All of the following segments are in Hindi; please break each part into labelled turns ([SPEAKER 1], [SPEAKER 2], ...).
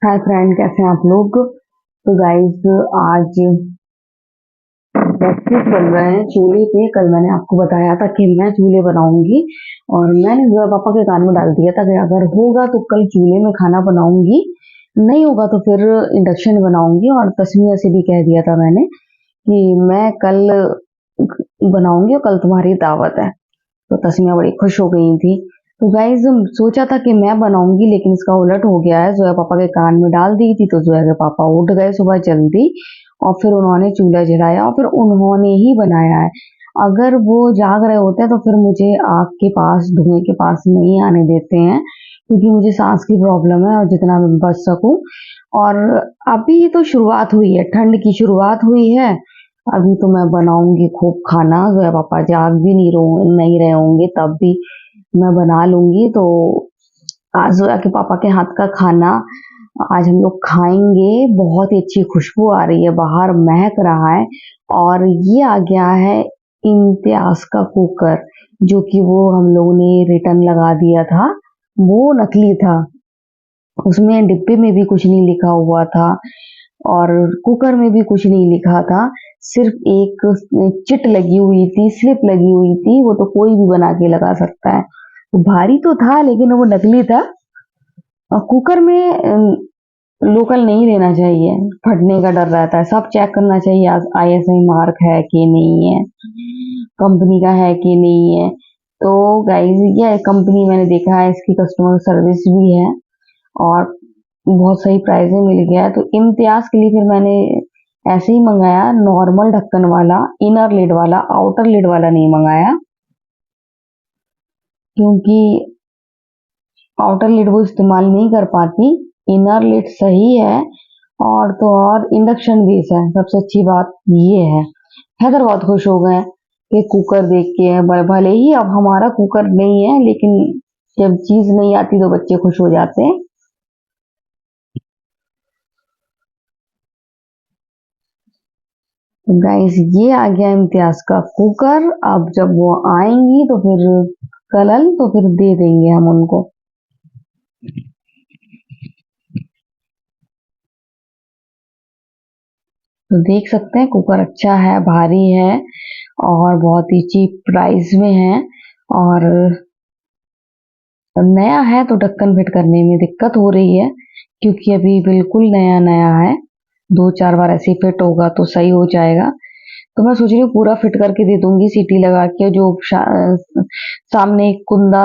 [SPEAKER 1] हाय फ्रेंड, कैसे हैं आप लोग। तो गाइस, आज ब्रेकफास्ट बन रहे हैं चूल्हे पे। कल मैंने आपको बताया था कि मैं चूल्हे बनाऊंगी और मैंने जो है पापा के कान में डाल दिया था कि अगर होगा तो कल चूल्हे में खाना बनाऊंगी, नहीं होगा तो फिर इंडक्शन बनाऊंगी। और तस्मीया से भी कह दिया था मैंने कि मैं कल बनाऊंगी और कल तुम्हारी दावत है। तो तस्मीया बड़ी खुश हो गई थी। तो गाइज, सोचा था कि मैं बनाऊंगी लेकिन इसका उलट हो गया है। जोया पापा के कान में डाल दी थी तो जोया के पापा उठ गए सुबह जल्दी और फिर उन्होंने चूल्हा जलाया और फिर उन्होंने ही बनाया है। अगर वो जाग रहे होते हैं तो फिर मुझे आग के पास, धुएं के पास नहीं आने देते हैं क्योंकि मुझे सांस की प्रॉब्लम है और जितना मैं बच सकूं। और अभी तो शुरुआत हुई है, ठंड की शुरुआत हुई है। अभी तो मैं बनाऊंगी खूब खाना। जोया पापा जाग भी नहीं रहे होंगे तब भी मैं बना लूंगी। तो आज जोया के पापा के हाथ का खाना आज हम लोग खाएंगे। बहुत ही अच्छी खुशबू आ रही है, बाहर महक रहा है। और ये आ गया है इम्तियाज का कुकर, जो कि वो हम लोगों ने रिटर्न लगा दिया था। वो नकली था, उसमें डिब्बे में भी कुछ नहीं लिखा हुआ था और कुकर में भी कुछ नहीं लिखा था। सिर्फ एक चिट लगी हुई थी, स्लिप लगी हुई थी। वो तो कोई भी बना के लगा सकता है। वो भारी तो था लेकिन वो नकली था। और कुकर में लोकल नहीं देना चाहिए, फटने का डर रहता है। सब चेक करना चाहिए ISI मार्क है कि नहीं है, कंपनी का है कि नहीं है। तो गाइस, ये कंपनी मैंने देखा है, इसकी कस्टमर सर्विस भी है और बहुत सही प्राइस में मिल गया। तो इम्तियाज के लिए फिर मैंने ऐसे ही मंगाया, नॉर्मल ढक्कन वाला, इनर लिड वाला, आउटर लिड वाला नहीं मंगाया क्योंकि आउटर लिड वो इस्तेमाल नहीं कर पाती। इनर लिड सही है। और तो और इंडक्शन बेस है, सबसे अच्छी बात ये है। हैदर बहुत खुश हो गए कि कुकर देख के। भले ही अब हमारा कुकर नहीं है लेकिन जब चीज नहीं आती तो बच्चे खुश हो जाते हैं। तो गाइस, ये आ गया इम्तियाज का कुकर। अब जब वो आएंगी तो फिर कलल तो फिर दे देंगे हम उनको। तो देख सकते हैं कुकर अच्छा है, भारी है और बहुत ही चीप प्राइस में है। और नया है तो ढक्कन फिट करने में दिक्कत हो रही है क्योंकि अभी बिल्कुल नया नया है। दो चार बार ऐसे फिट होगा तो सही हो जाएगा। तो मैं सोच रही हूँ पूरा फिट करके दे दूंगी, सीटी लगा के। जो सामने एक कुंदा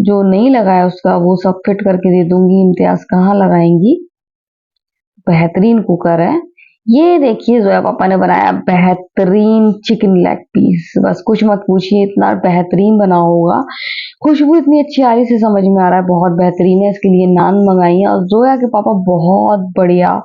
[SPEAKER 1] जो नहीं लगाया उसका, वो सब फिट करके दे दूंगी। इम्तियाज कहाँ लगाएंगी। बेहतरीन कुकर है। ये देखिए, जोया पापा ने बनाया बेहतरीन चिकन लेग पीस। बस कुछ मत पूछिए, इतना बेहतरीन बना होगा। खुशबू इतनी अच्छी आ रही से समझ में आ रहा है बहुत बेहतरीन है। इसके लिए नान मंगाई है। और जोया के पापा बहुत बढ़िया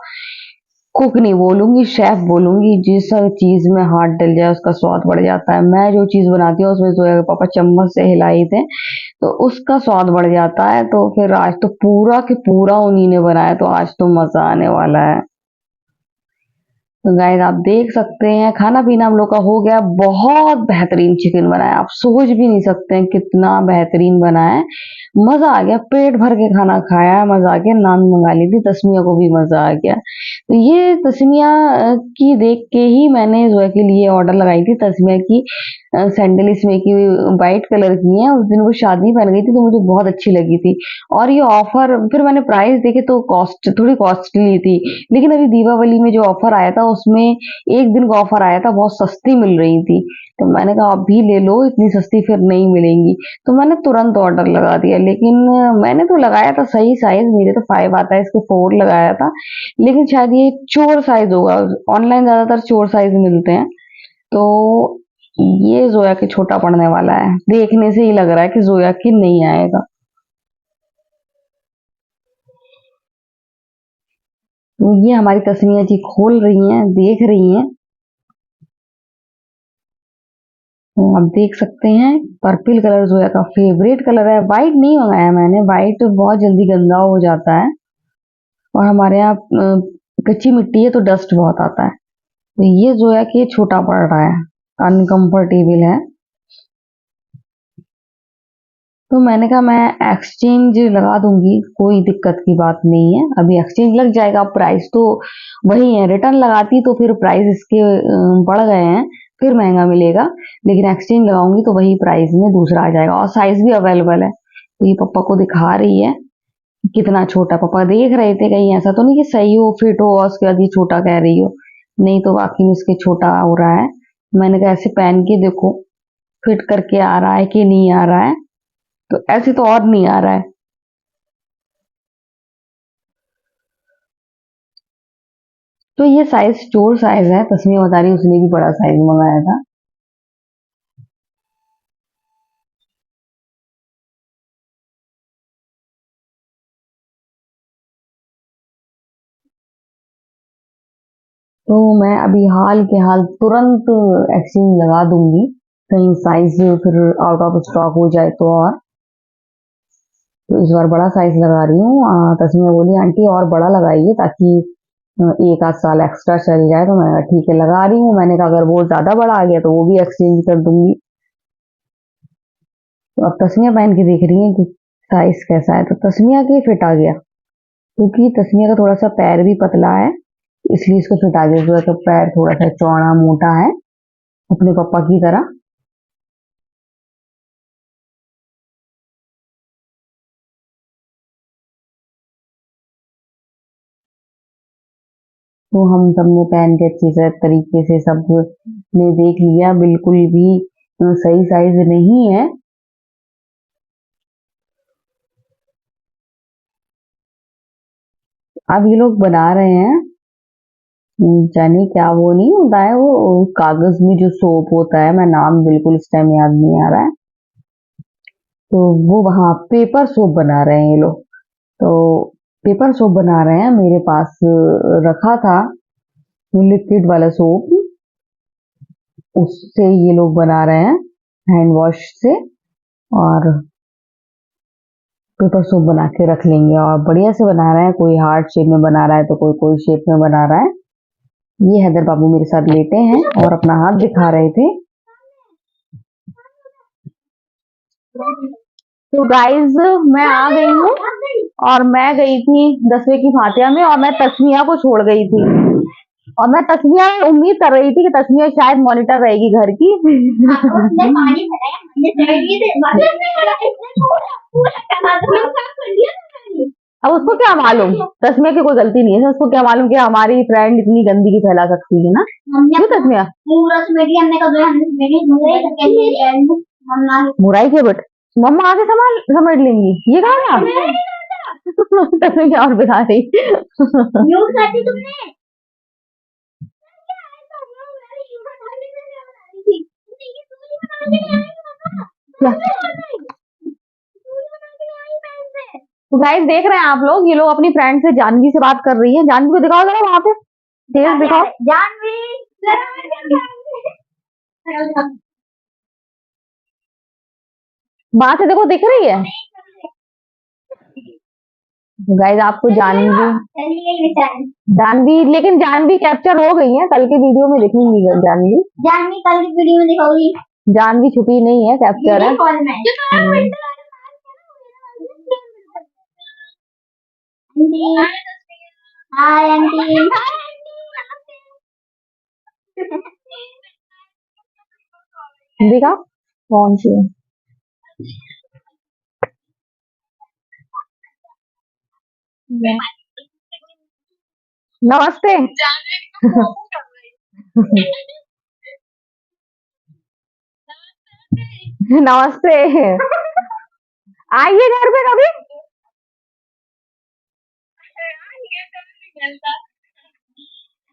[SPEAKER 1] कुक नहीं बोलूंगी, शेफ बोलूंगी। जिस चीज में हाथ डल जाए उसका स्वाद बढ़ जाता है। मैं जो चीज बनाती हूँ उसमें जोया के पापा चम्मच से हिलाई थे तो उसका स्वाद बढ़ जाता है। तो फिर आज तो पूरा के पूरा उन्हीं ने बनाया, तो आज तो मजा आने वाला है। तो गाइस, आप देख सकते हैं खाना पीना हम लोग का हो गया। बहुत बेहतरीन चिकन बनाया, आप सोच भी नहीं सकते हैं कितना बेहतरीन बना है। मजा आ गया, पेट भर के खाना खाया है, मजा आ गया। नान मंगा ली थी, तस्मिया को भी मजा आ गया। तो ये तस्मिया की देख के ही मैंने जोया के लिए ऑर्डर लगाई थी। तस्मिया की सैंडल इसमें की वाइट कलर की है। उस दिन वो शादी पहन गई थी तो मुझे बहुत अच्छी लगी थी। और ये ऑफर, फिर मैंने प्राइस देखे तो कॉस्ट थोड़ी कॉस्टली थी। लेकिन अभी दीपावली में जो ऑफर आया था उसमें एक दिन का ऑफर आया था, बहुत सस्ती मिल रही थी। तो मैंने कहा अभी ले लो, इतनी सस्ती फिर नहीं मिलेंगी। तो मैंने तुरंत ऑर्डर लगा दिया। लेकिन मैंने तो लगाया था सही साइज, मेरे तो 5 आता है, इसके 4 लगाया था। लेकिन शायद ये चोर साइज होगा, ऑनलाइन ज्यादातर चोर साइज मिलते हैं। तो ये जोया के छोटा पड़ने वाला है, देखने से ही लग रहा है कि जोया की नहीं आएगा। तो ये हमारी तस्वीरें जी खोल रही हैं, देख रही हैं। तो आप देख सकते हैं पर्पल कलर जोया का फेवरेट कलर है। व्हाइट नहीं मंगाया मैंने, व्हाइट बहुत जल्दी गंदा हो जाता है और हमारे यहाँ कच्ची मिट्टी है तो डस्ट बहुत आता है। तो ये जोया के छोटा पड़ रहा है, अनकंफर्टेबल है। तो मैंने कहा मैं एक्सचेंज लगा दूंगी, कोई दिक्कत की बात नहीं है, अभी एक्सचेंज लग जाएगा, प्राइस तो वही है, रिटर्न लगाती तो फिर प्राइस इसके बढ़ गए हैं, फिर महंगा मिलेगा, लेकिन एक्सचेंज लगाऊंगी तो वही प्राइस में दूसरा आ जाएगा और साइज भी अवेलेबल है। तो ये पापा को दिखा रही है कितना छोटा, पापा देख रहे थे कहीं ऐसा तो नहीं कि सही हो फिट हो और उसके बाद ये छोटा कह रही हो, नहीं तो वाकई में इसके छोटा हो रहा है। मैंने कहा ऐसे पहन के देखो फिट करके आ रहा है कि नहीं आ रहा है, तो ऐसे तो और नहीं आ रहा है। तो ये साइज स्टोर साइज है, तस्वीर बता रही उसने भी बड़ा साइज मंगाया था। तो मैं अभी हाल के हाल तुरंत एक्सचेंज लगा दूंगी, कहीं साइज फिर आउट ऑफ स्टॉक हो जाए तो। और तो इस बार बड़ा साइज लगा रही हूँ। तस्वीर बोली आंटी और बड़ा लगाइए ताकि एक आध साल एक्स्ट्रा चल जाए, तो मैंने कहा ठीक है लगा रही हूँ। मैंने कहा अगर वो ज्यादा बड़ा आ गया तो वो भी एक्सचेंज कर दूंगी। तो अब तस्वीर पहन के देख रही है कि साइज कैसा है, तो तस्वीर के फिट आ गया, क्योंकि तस्वीर का थोड़ा सा पैर भी पतला है, इसलिए इसको फिट आ गया। तो पैर थोड़ा सा चौड़ा मोटा है अपने पापा की तरह। तो हम सब ने पहन के अच्छी से तरीके से सब ने देख लिया, बिल्कुल भी सही साइज नहीं है। अब ये लोग बना रहे हैं, जाने क्या वो नहीं होता है, वो कागज में जो सोप होता है, मैं नाम बिल्कुल इस टाइम याद नहीं आ रहा है, तो वो वहाँ पेपर सोप बना रहे हैं ये लोग। तो पेपर सोप बना रहे हैं, मेरे पास रखा था लिक्विड वाला सोप, उससे ये लोग बना रहे हैं हैंड वॉश से, और पेपर सोप बना के रख लेंगे। और बढ़िया से बना रहे हैं, कोई हार्ट शेप में बना रहा है तो कोई कोई शेप में बना रहा है। ये हैदर बाबू मेरे साथ लेटे हैं और अपना हाथ दिखा रहे थे। तो गाइज मैं आ गई हूँ, और मैं गई थी 10वीं की फातिया में, और मैं तस्मिया को छोड़ गई थी, और मैं तस्मिया उम्मीद कर रही थी कि तस्मिया शायद मॉनिटर रहेगी घर की। अब उसको क्या मालूम, तस्मिया की कोई गलती नहीं है, उसको क्या मालूम कि हमारी फ्रेंड इतनी गंदगी फैला सकती है ना, क्यों तस्मिया? बुराई के बट मम्मा आगे संभाल समेट लेंगी, ये कहा ना। तस्मिया और बिता रही। क्या? तो गाइस देख रहे हैं आप लोग, ये लोग अपनी फ्रेंड से जानवी से बात कर रही है। जानवी को दिखाओ जरा वहां पे, तेज दिखाओ जानवी। वहां से देखो, दिख रही है गाइस आपको जानवी। जानवी, लेकिन जानवी कैप्चर हो गई है, कल के वीडियो में दिखेंगी जानवी। जानवी कल की वीडियो में दिखाओगी। जानवी छुपी नहीं है, कैप्चर है। Hi aunty. दिखा कौन सी है? नमस्ते। नमस्ते, आइए घर पे कभी।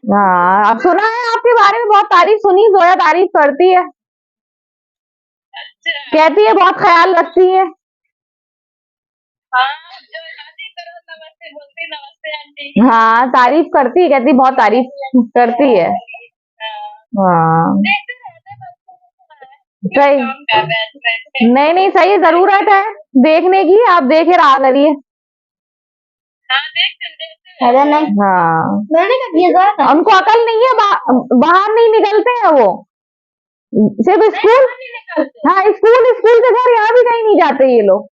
[SPEAKER 1] हाँ, अब सुना है आपके बारे में, बहुत तारीफ सुनी, जोया तारीफ करती है, कहती है बहुत ख्याल रखती है। हाँ तारीफ करती है, कहती बहुत तारीफ करती है। हाँ सही, नहीं नहीं सही, जरूरत है देखने की, आप देखे रहा करिए। हाँ उनको अकल नहीं है, बाहर नहीं निकलते हैं वो, सिर्फ स्कूल। हाँ स्कूल, स्कूल के घर, यहाँ भी कहीं नहीं जाते ये लोग।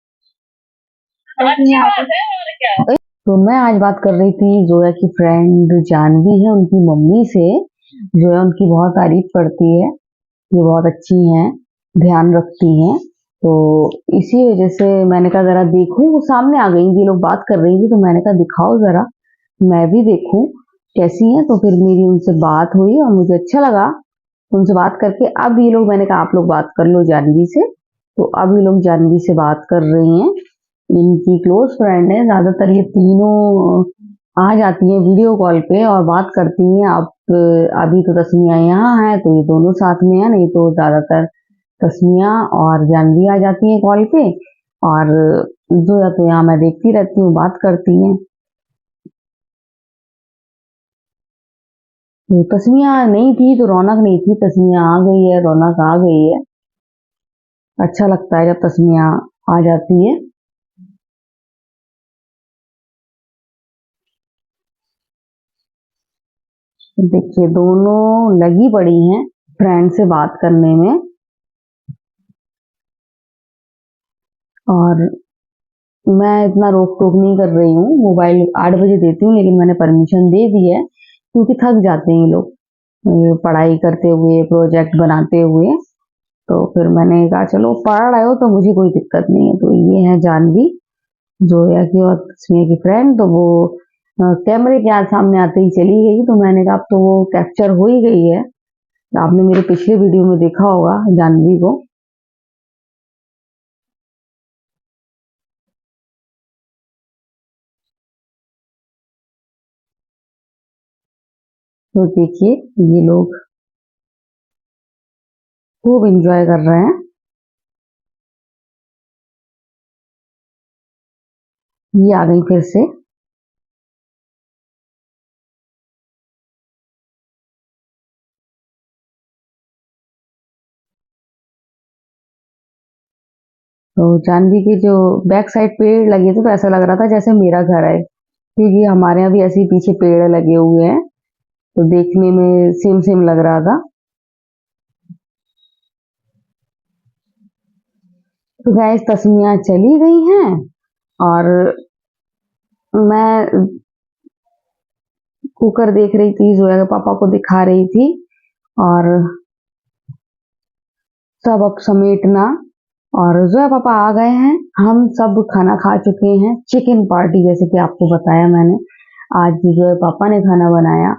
[SPEAKER 1] अच्छी बात है और क्या। तो मैं आज बात कर रही थी जोया की फ्रेंड जानवी है उनकी मम्मी से। जोया उनकी बहुत तारीफ करती है, ये बहुत अच्छी हैं, ध्यान रखती हैं। तो इसी वजह से मैंने कहा जरा देखूं, वो सामने आ गई, ये लोग बात कर रही थी तो मैंने कहा दिखाओ जरा, मैं भी देखूं कैसी हैं। तो फिर मेरी उनसे बात हुई और मुझे अच्छा लगा उनसे बात करके। अब ये लोग, मैंने कहा आप लोग बात कर लो जानवी से, तो अब ये लोग जानवी से बात कर रही हैं। इनकी क्लोज फ्रेंड है, ज्यादातर ये तीनों आ जाती हैं वीडियो कॉल पे और बात करती हैं। अब अभी तो तस्मिया यहाँ है तो ये दोनों साथ में है, नहीं तो ज्यादातर तस्मिया और जानवी आ जाती हैं कॉल पे। और जोया तो यहाँ मैं देखती रहती हूँ, बात करती हैं। तो तस्मिया नहीं थी तो रौनक नहीं थी, तस्मिया आ गई है, रौनक आ गई है। अच्छा लगता है जब तस्मिया आ जाती है। देखिए दोनों लगी पड़ी हैं फ्रेंड से बात करने में। और मैं इतना रोक टोक नहीं कर रही हूँ, मोबाइल 8 बजे देती हूँ, लेकिन मैंने परमिशन दे दी है क्योंकि थक जाते हैं ये लोग पढ़ाई करते हुए, प्रोजेक्ट बनाते हुए। तो फिर मैंने कहा चलो पढ़ रहे हो तो मुझे कोई दिक्कत नहीं है। तो ये है जानवी, जोया की और तस्मिया की फ्रेंड। तो वो कैमरे के आज सामने आते ही चली गई, तो मैंने कहा अब तो वो कैप्चर हो ही गई है। आपने मेरे पिछले वीडियो में देखा होगा जानवी को। तो देखिए ये लोग खूब एंजॉय कर रहे हैं। ये आ गई फिर से। तो जानवी के जो बैक साइड पेड़ लगे थे तो ऐसा लग रहा था जैसे मेरा घर है, क्योंकि हमारे यहाँ भी ऐसे ही पीछे पेड़ लगे हुए हैं, तो देखने में सेम सेम लग रहा था। तो गैस तस्मियाँ चली गई हैं और मैं कुकर देख रही थी, जोया के पापा को दिखा रही थी। और सबक समेटना, और जोया पापा आ गए हैं, हम सब खाना खा चुके हैं। चिकन पार्टी जैसे कि आपको बताया मैंने, आज जोया पापा ने खाना बनाया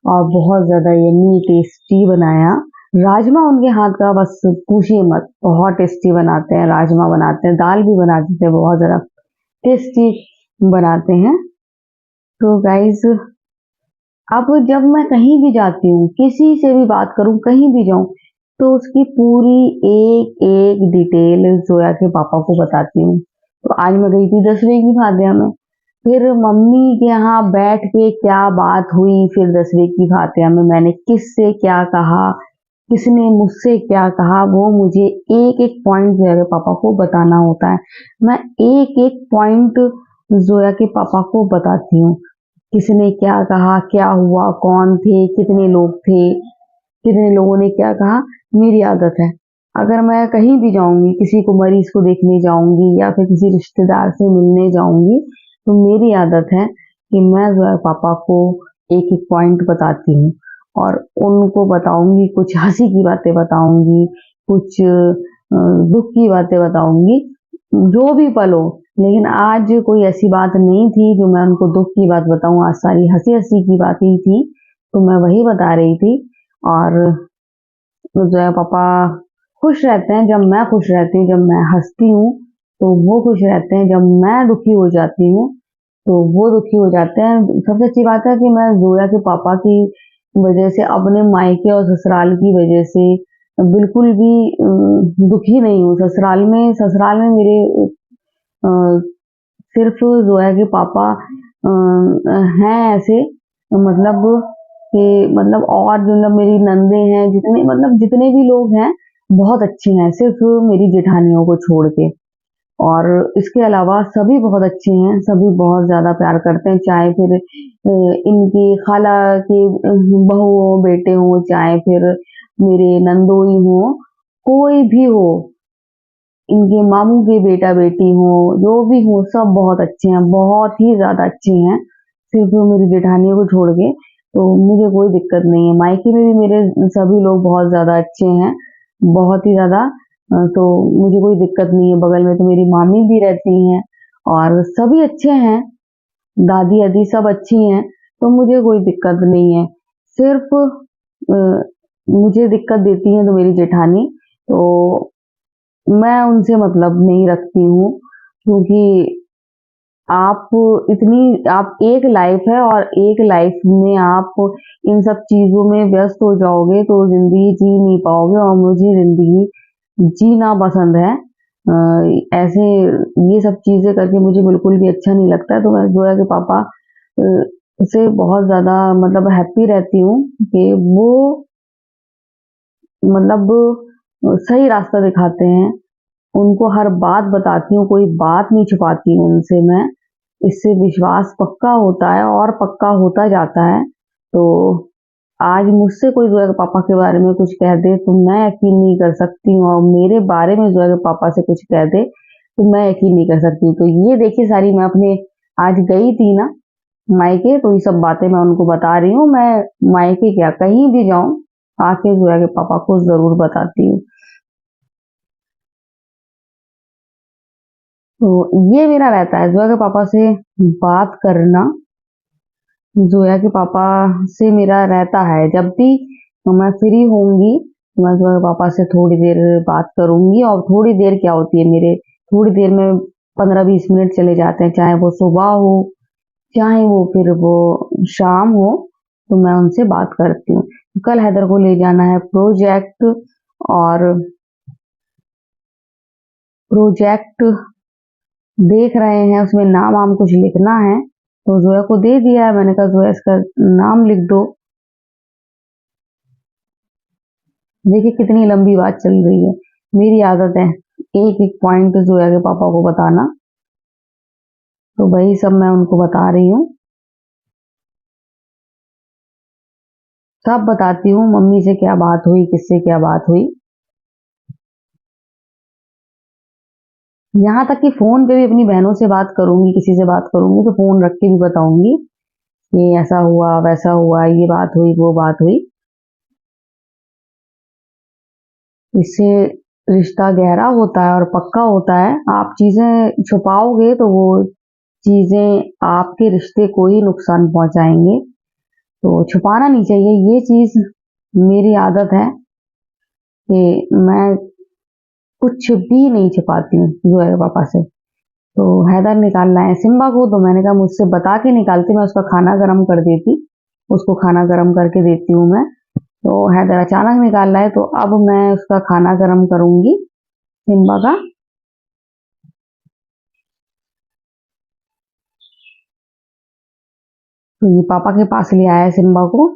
[SPEAKER 1] और बहुत ज्यादा यम्मी टेस्टी बनाया। राजमा उनके हाथ का बस पूछिए मत, बहुत टेस्टी बनाते हैं, राजमा बनाते हैं, दाल भी बनाते थे, बहुत ज्यादा टेस्टी बनाते हैं। तो गाइज अब जब मैं कहीं भी जाती हूँ, किसी से भी बात करूँ, कहीं भी जाऊँ, तो उसकी पूरी एक एक डिटेल जोया के पापा को बताती हूँ। तो आज मैं गई थी 10वीं की फातिहा में, फिर मम्मी के यहाँ बैठ के क्या बात हुई, फिर 10वीं की फातिहा में मैंने किससे क्या कहा, किसने मुझसे क्या कहा, वो मुझे एक एक पॉइंट जोया के पापा को बताना होता है। मैं एक एक पॉइंट जोया के पापा को बताती हूँ, किसने क्या कहा, क्या हुआ, कौन थे, कितने लोग थे, कितने लोगों ने क्या कहा। मेरी आदत है, अगर मैं कहीं भी जाऊंगी, किसी को मरीज को देखने जाऊंगी या फिर किसी रिश्तेदार से मिलने जाऊंगी, तो मेरी आदत है कि मैं जो है पापा को एक एक पॉइंट बताती हूँ और उनको बताऊंगी, कुछ हंसी की बातें बताऊंगी, कुछ दुख की बातें बताऊंगी, जो भी पल हो। लेकिन आज कोई ऐसी बात नहीं थी जो मैं उनको दुख की बात बताऊं, आज सारी हंसी हंसी की बातें ही थी, तो मैं वही बता रही थी। और जो है पापा खुश रहते हैं जब मैं खुश रहती हूँ, जब मैं हंसती हूँ तो वो खुश रहते हैं, जब मैं दुखी हो जाती हूँ तो वो दुखी हो जाते हैं। सबसे अच्छी बात है कि मैं जोया के पापा की वजह से, अपने मायके और ससुराल की वजह से बिल्कुल भी दुखी नहीं हूँ। ससुराल में मेरे अ, सिर्फ जोया के पापा हैं ऐसे, मतलब कि मतलब और जो मतलब मेरी नंदे हैं, जितने मतलब जितने भी लोग हैं बहुत अच्छे हैं, सिर्फ मेरी जेठानियों को छोड़ के। और इसके अलावा सभी बहुत अच्छे हैं, सभी बहुत ज्यादा प्यार करते हैं, चाहे फिर इनकी खाला के बहू हो, बेटे हो, चाहे फिर मेरे नंदोई हो, कोई भी हो, इनके मामू के बेटा बेटी हों, जो भी हों, सब बहुत अच्छे हैं, बहुत ही ज़्यादा अच्छे हैं। सिर्फ़ वो मेरी जेठानियों को छोड़ के, तो मुझे कोई दिक्कत नहीं है। मायके में भी मेरे सभी लोग बहुत ज़्यादा अच्छे हैं, बहुत ही ज़्यादा। तो मुझे कोई दिक्कत नहीं है। बगल में तो मेरी मामी भी रहती हैं और सभी अच्छे हैं, दादी-अदी सब अच्छी हैं, तो मुझे कोई दिक्कत नहीं है। सिर्फ़ मुझे दिक्कत देती हैं तो मेरी जेठानी, तो मैं उनसे मतलब नहीं रखती हूँ, क्योंकि आप आप एक लाइफ है और एक लाइफ में आप इन सब चीज़ों में व्यस्त हो जाओगे तो ज़िंदगी जी नहीं पाओगे, और मुझे ज़िंदगी जीना पसंद है। ऐसे ये सब चीज़ें करके मुझे बिल्कुल भी अच्छा नहीं लगता है, तो मैं जोया के पापा से बहुत ज़्यादा मतलब हैप्पी रहती हूँ कि वो मतलब सही रास्ता दिखाते हैं। उनको हर बात बताती हूँ, कोई बात नहीं छुपाती हूँ उनसे मैं। इससे विश्वास पक्का होता है और पक्का होता जाता है। तो आज मुझसे कोई ज़ोया के पापा के बारे में कुछ कह दे तो मैं यकीन नहीं कर सकती हूँ, और मेरे बारे में ज़ोया के पापा से कुछ कह दे तो मैं यकीन नहीं कर सकती हूँ। तो ये देखिए सारी मैं अपने आज गई थी ना मायके, तो ये सब बातें मैं उनको बता रही हूँ। मैं मायके क्या कहीं भी जाऊँ, आके ज़ोया के पापा को ज़रूर बताती हूँ। तो ये मेरा रहता है ज़ोया के पापा से बात करना। ज़ोया के पापा से मेरा रहता है, जब भी मैं फ्री होंगी मैं ज़ोया के पापा से थोड़ी देर बात करूँगी, और थोड़ी देर क्या होती है मेरे, थोड़ी देर में 15-20 मिनट चले जाते हैं, चाहे वो सुबह हो, चाहे वो फिर वो शाम हो, तो मैं उनसे बात करती हूँ। कल हैदर को ले जाना है प्रोजेक्ट, और प्रोजेक्ट देख रहे हैं, उसमें नाम-वाम कुछ लिखना है, तो ज़ोया को दे दिया है। मैंने कहा ज़ोया इसका नाम लिख दो। देखिए कितनी लंबी बात चल रही है। मेरी आदत है एक-एक पॉइंट ज़ोया के पापा को बताना, तो वही सब मैं उनको बता रही हूँ। सब बताती हूँ, मम्मी से क्या बात हुई, किससे क्या बात हुई। यहाँ तक कि फ़ोन पे भी अपनी बहनों से बात करूँगी, किसी से बात करूँगी तो फ़ोन रख के भी बताऊँगी, ये ऐसा हुआ, वैसा हुआ, ये बात हुई, वो बात हुई। इससे रिश्ता गहरा होता है और पक्का होता है। आप चीज़ें छुपाओगे तो वो चीज़ें आपके रिश्ते को ही नुकसान पहुँचाएँगे। तो छुपाना नहीं चाहिए, ये चीज़ मेरी आदत है कि मैं कुछ भी नहीं छिपाती हूँ ज़ोया के पापा से। तो हैदर निकालना है सिम्बा को, तो मैंने कहा मुझसे बता के निकालती, मैं उसका खाना गरम कर देती, उसको खाना गरम करके देती हूँ मैं। तो हैदर अचानक निकाल रहा है, तो अब मैं उसका खाना गरम करूँगी सिम्बा का। तो ये पापा के पास ले आया है सिम्बा को।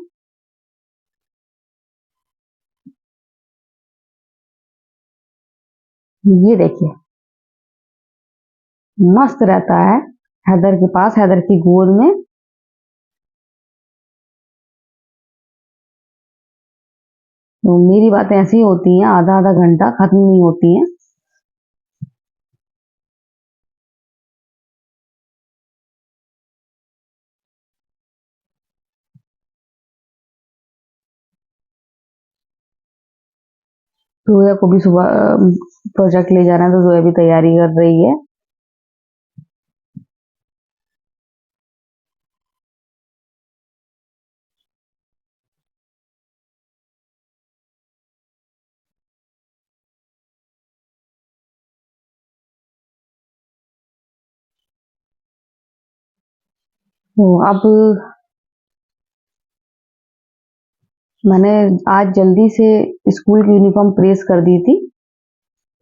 [SPEAKER 1] ये देखिए मस्त रहता है हैदर के पास, हैदर की गोद में। तो मेरी बातें ऐसी होती हैं, आधा आधा घंटा खत्म नहीं होती हैं। जोया को भी सुबह प्रोजेक्ट ले जाना है, तो जोया भी तैयारी कर रही है। तो अब मैंने आज जल्दी से स्कूल की यूनिफॉर्म प्रेस कर दी थी,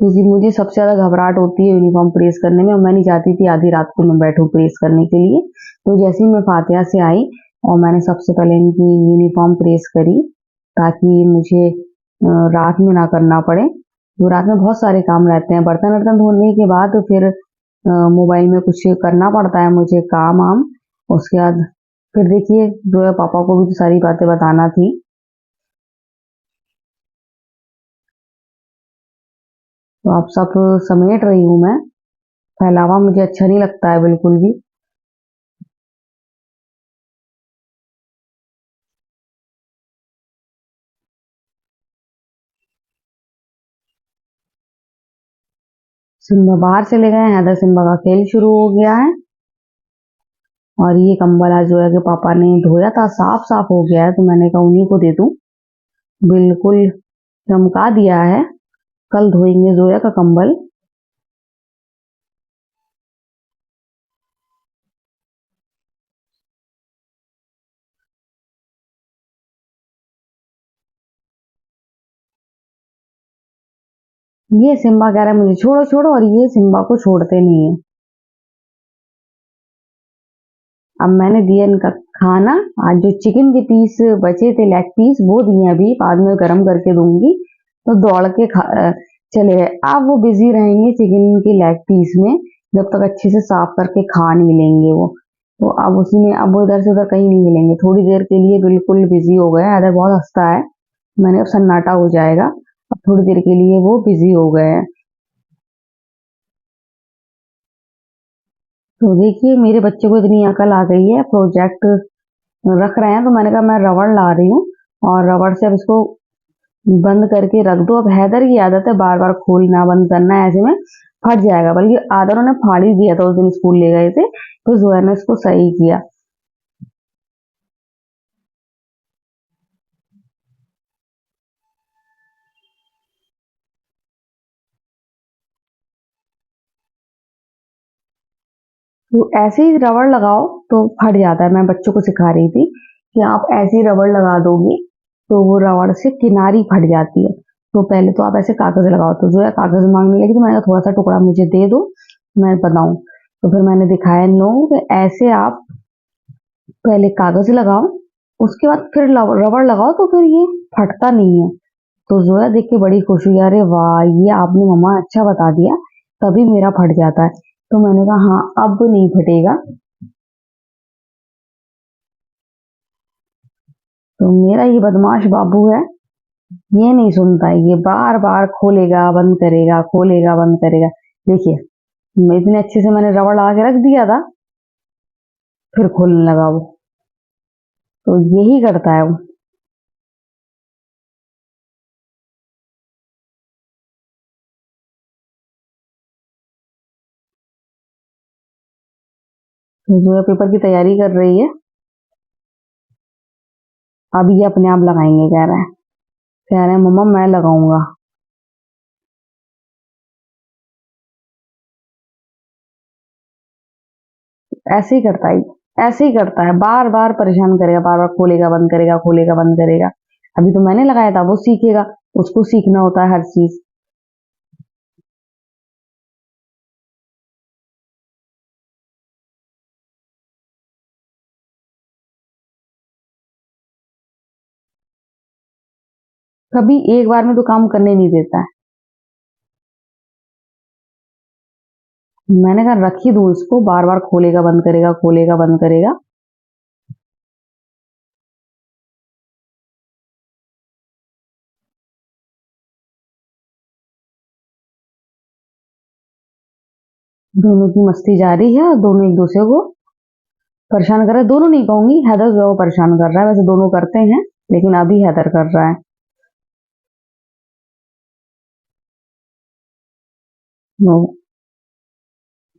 [SPEAKER 1] क्योंकि मुझे सबसे ज़्यादा घबराहट होती है यूनिफॉर्म प्रेस करने में, और मैं नहीं चाहती थी आधी रात को मैं बैठूं प्रेस करने के लिए। तो जैसे ही मैं फातिहा से आई और मैंने सबसे पहले इनकी यूनिफॉर्म प्रेस करी, ताकि मुझे रात में ना करना पड़े। तो रात में बहुत सारे काम रहते हैं, बर्तन वर्तन धोने के बाद फिर मोबाइल में कुछ करना पड़ता है मुझे काम वाम। उसके बाद फिर देखिए जो है पापा को भी तो सारी बातें बताना थी। तो आप सब समेट रही हूँ मैं। फैलावा मुझे अच्छा नहीं लगता है बिल्कुल भी। सिम्बा बाहर चले गए हैं, हैदर सिम्बा का खेल शुरू हो गया है। और ये कंबल आज जोया के पापा ने धोया था, साफ साफ हो गया है, तो मैंने कहा उन्हीं को दे दूं। बिल्कुल चमका दिया है। कल धोएंगे जोया का कंबल। ये सिम्बा कह रहा है मुझे छोड़ो छोड़ो, और ये सिम्बा को छोड़ते नहीं है। अब मैंने दिया इनका खाना। आज जो चिकन के पीस बचे थे, लेग पीस, वो दिए, अभी बाद में गर्म करके दूंगी। तो दौड़ के चले गए। अब वो बिजी रहेंगे चिकन के लेग पीस में, जब तक अच्छे से साफ करके खा नहीं लेंगे वो। तो अब उसी में, अब वो इधर से उधर कहीं नहीं मिलेंगे। थोड़ी देर के लिए बिल्कुल बिजी हो गए। अदर बहुत हंसता है। मैंने अब सन्नाटा हो जाएगा। अब थोड़ी देर के लिए वो बिजी हो गए हैं। तो देखिए मेरे बच्चे को इतनी अकल आ गई है, प्रोजेक्ट रख रहे हैं तो मैंने कहा मैं रबड़ ला रही हूँ, और रबड़ से अब इसको बंद करके रख दो। अब हैदर की आदत है बार बार खोलना बंद करना, ऐसे में फट जाएगा। बल्कि आदर ने फाड़ ही दिया था उस दिन स्कूल ले गए थे, तो जोया ने इसको सही किया। तो ऐसे ही रबड़ लगाओ तो फट जाता है। मैं बच्चों को सिखा रही थी कि आप ऐसे ही रबड़ लगा दोगे तो वो रबड़ से किनारी फट जाती है। तो पहले तो आप ऐसे कागज लगाओ। तो जो है कागज मांगने लगी, तो मैंने कहा थोड़ा सा टुकड़ा मुझे दे दो, मैं बताऊं। तो फिर मैंने दिखाया नो, कि ऐसे आप पहले कागज लगाओ, उसके बाद फिर रबड़ लगाओ, तो फिर ये फटता नहीं है। तो जोया देख के बड़ी खुश हुई, अरे वाह, ये आपने मम्मा अच्छा बता दिया, तभी मेरा फट जाता है। तो मैंने कहा हाँ, अब नहीं फटेगा। तो मेरा ये बदमाश बाबू है, ये नहीं सुनता है, ये बार बार खोलेगा बंद करेगा, खोलेगा बंद करेगा। देखिए, मैं इतने अच्छे से मैंने रबड़ लगा के रख दिया था, फिर खोलने लगा वो। तो यही करता है वो। तो जो है पेपर की तैयारी कर रही है। अब ये अपने आप लगाएंगे कह रहा है। कह रहे हैं मम्मा मैं लगाऊंगा। ऐसे ही करता है, ऐसे ही करता है, बार बार परेशान करेगा, बार बार खोलेगा बंद करेगा, खोलेगा बंद करेगा। अभी तो मैंने लगाया था, वो सीखेगा। उसको सीखना होता है हर चीज। कभी एक बार में तो काम करने नहीं देता है। मैंने कहा रख ही दूं इसको, बार बार खोलेगा बंद करेगा, खोलेगा बंद करेगा। दोनों की मस्ती जारी है, और दोनों एक दूसरे को परेशान कर रहे हैं। दोनों नहीं कहूंगी, हैदर जो है वो परेशान कर रहा है। वैसे दोनों करते हैं, लेकिन अभी हैदर कर रहा है। नो,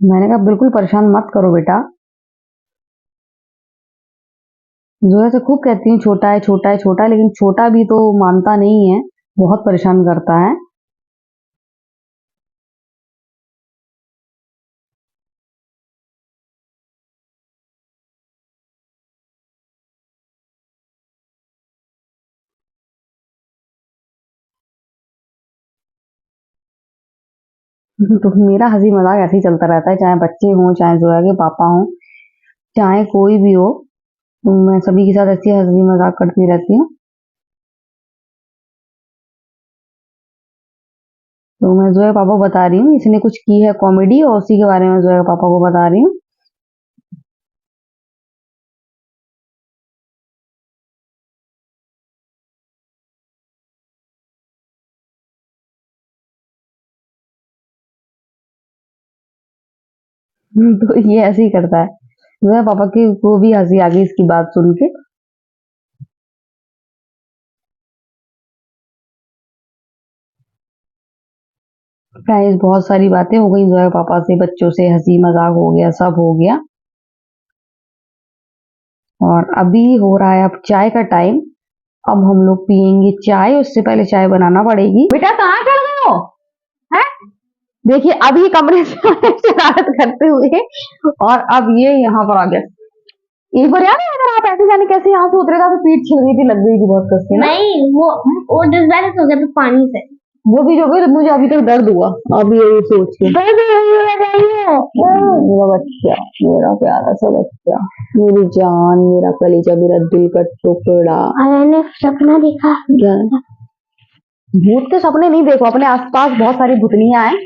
[SPEAKER 1] मैंने कहा बिल्कुल परेशान मत करो बेटा। जो है तो खूब कहती हूँ छोटा है छोटा है छोटा है, लेकिन छोटा भी तो मानता नहीं है, बहुत परेशान करता है। तो मेरा हंसी मजाक ऐसे ही चलता रहता है, चाहे बच्चे हों, चाहे जोया के पापा हों, चाहे कोई भी हो। तो मैं सभी के साथ ऐसे हंसी मजाक करती रहती हूँ। तो मैं जोया पापा को बता रही हूँ इसने कुछ की है कॉमेडी, और उसी के बारे में जोया पापा को बता रही हूँ। तो ये ऐसे ही करता है। मेरे पापा की को भी हंसी आ गई इसकी बात सुन के। गाइस बहुत सारी बातें हो गई जोया पापा से, बच्चों से हंसी मजाक हो गया, सब हो गया। और अभी हो रहा है अब चाय का टाइम। अब हम लोग पियेंगे चाय, उससे पहले चाय बनाना पड़ेगी। बेटा कहाँ चढ़ गए हो? हैं? देखिए अब ये कमरे से शरारत करते हुए और अब ये यहाँ पर आ गया। एक बार याद है अगर आप ऐसे जाने कैसे यहाँ से उतरेगा तो पीठ छिल गई थी, लग गई थी बहुत कस के ना।
[SPEAKER 2] नहीं वो डिसबैलेंस हो गया था पानी से।
[SPEAKER 1] वो भी जो भी मुझे अभी तक दर्द हुआ अब ये सोच के। मेरा बच्चा, मेरा प्यारा सा बच्चा, मेरी जान, मेरा कलेजा, मेरा दिल का टुकड़ा।
[SPEAKER 2] मैंने सपना देखा।
[SPEAKER 1] क्या? भूत के सपने नहीं देखो, अपने आसपास बहुत सारी भूतनियां हैं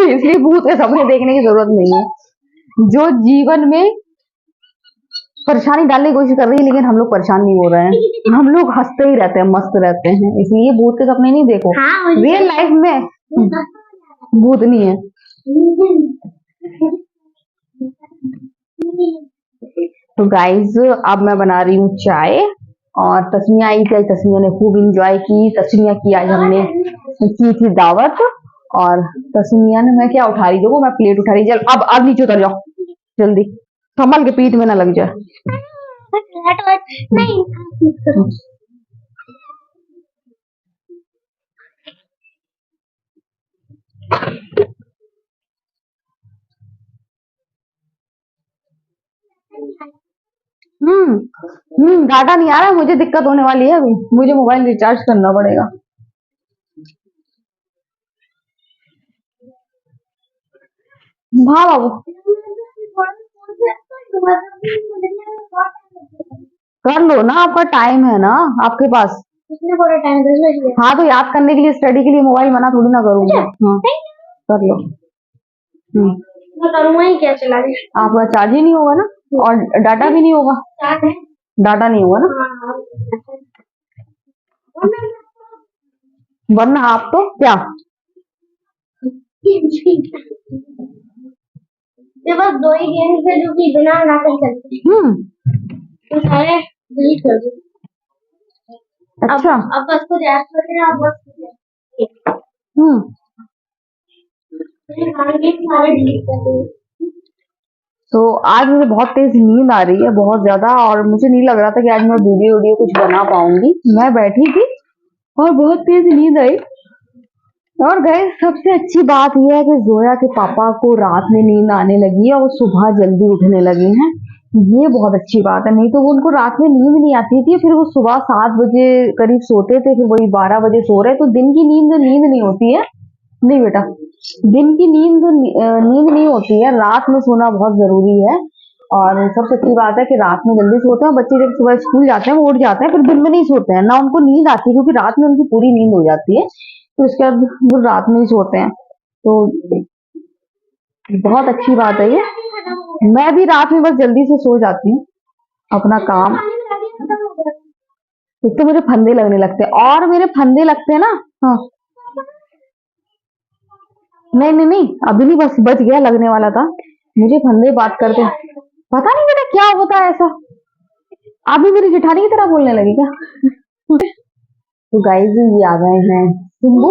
[SPEAKER 1] इसलिए भूत के सपने देखने की जरूरत नहीं है। जो जीवन में परेशानी डालने की कोशिश कर रही है, लेकिन हम लोग परेशान नहीं हो रहे हैं, हम लोग हंसते ही रहते हैं, मस्त रहते हैं, इसलिए भूत के सपने नहीं देखो।
[SPEAKER 2] हाँ,
[SPEAKER 1] रियल लाइफ में भूत नहीं है। तो गाइज अब मैं बना रही हूँ चाय और तस्मिया आई थी, तस्मिया ने खूब इंजॉय की। तस्मिया की आज हमने की थी दावत और तस्मिया ने, मैं क्या उठा रही, देखो मैं प्लेट उठा रही। चल अब नीचे उतर जाओ जल्दी, संभल के, पीठ में ना लग जाए।
[SPEAKER 2] नहीं
[SPEAKER 1] डाटा नहीं आ रहा, मुझे दिक्कत होने वाली है अभी, मुझे मोबाइल रिचार्ज करना पड़ेगा। हाँ बाबू कर लो ना, आपका टाइम है ना आपके पास।
[SPEAKER 2] कितने बड़ा टाइम 10 बज गया।
[SPEAKER 1] हाँ तो याद करने के लिए, स्टडी के लिए मोबाइल मना थोड़ी ना करूंगी। हाँ कर लो।
[SPEAKER 2] मैं करूँगा ही क्या, चला दे।
[SPEAKER 1] आपका चार्ज ही नहीं होगा ना और डाटा भी नहीं होगा।
[SPEAKER 2] चार्ज है।
[SPEAKER 1] डाटा नहीं होगा ना, वरना आप तो क्या
[SPEAKER 2] ये बस 2 ही गेम्स है जो कि बिना नाटक चलते हैं। तो सारे डिलीट कर दो।
[SPEAKER 1] अच्छा
[SPEAKER 2] अब बस को याद करते हैं, अब बस सारे डिलीट कर दो।
[SPEAKER 1] तो आज मुझे बहुत तेज नींद आ रही है, बहुत ज्यादा, और मुझे नहीं लग रहा था कि आज मैं वीडियो कुछ बना पाऊंगी। मैं बैठी थी और बहुत तेज नींद आई। और गए सबसे अच्छी बात यह है कि जोया के पापा को रात में नींद आने लगी है और सुबह जल्दी उठने लगे हैं। ये बहुत अच्छी बात है, नहीं तो वो उनको रात में नींद नहीं आती थी, फिर वो सुबह 7 बजे करीब सोते थे, फिर वही 12 बजे सो रहे, तो दिन की नींद नहीं होती है। नहीं बेटा, दिन की नींद नहीं होती है, रात में सोना बहुत जरूरी है। और सबसे अच्छी बात है कि रात में जल्दी सोते हैं बच्चे, जब सुबह स्कूल जाते हैं वो उठ जाते हैं, फिर दिन में नहीं सोते हैं ना, उनको नींद आती है क्योंकि रात में उनकी पूरी नींद हो जाती है, तो इसके बाद वो रात में ही सोते हैं। तो बहुत अच्छी बात है ये। मैं भी रात में बस जल्दी से सो जाती हूँ, अपना काम। एक तो मुझे फंदे लगने लगते हैं, और मेरे फंदे लगते हैं ना। हाँ नहीं, अभी नहीं, बस बच गया, लगने वाला था। मुझे फंदे बात करते, पता नहीं बेटा क्या होता है ऐसा। आप भी मेरी जेठानी की तरह बोलने लगी क्या? तो गाइस ये आ गए हैं सिंबू।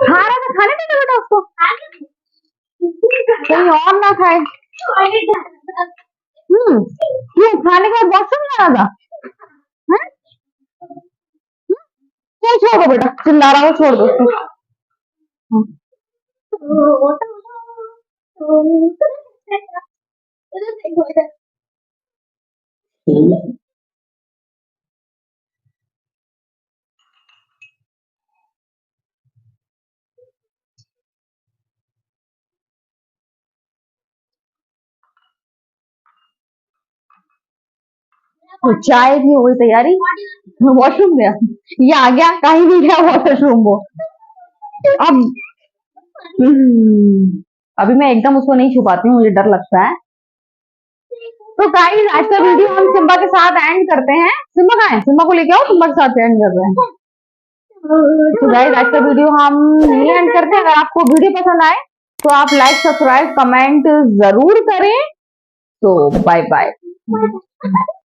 [SPEAKER 1] खा रहा था, खाने देना बेटा उसको, कहीं और ना खाए। क्यों, खाने के बाद वॉशरूम जाना था? हैं? क्यों, छोड़ो बेटा, चिल्ला रहा हो, छोड़ दो उसको। तो चाय की हो गई तैयारी, वॉशरूम गया, ये आ गया, कहीं नहीं गया वॉशरूम वो। अब अभी मैं एकदम उसको नहीं छुपाती हूँ, मुझे डर लगता है। तो गाइस आज का वीडियो हम सिम्बा के साथ एंड करते हैं। सिम्बा कहाँ है? सिम्बा को लेके आओ, सिम्बा के साथ एंड कर रहे हैं। तो गाइस आज का वीडियो हम यहीं एंड करते हैं। अगर आपको वीडियो पसंद आए तो आप लाइक, सब्सक्राइब, कमेंट जरूर करें। तो बाय बाय।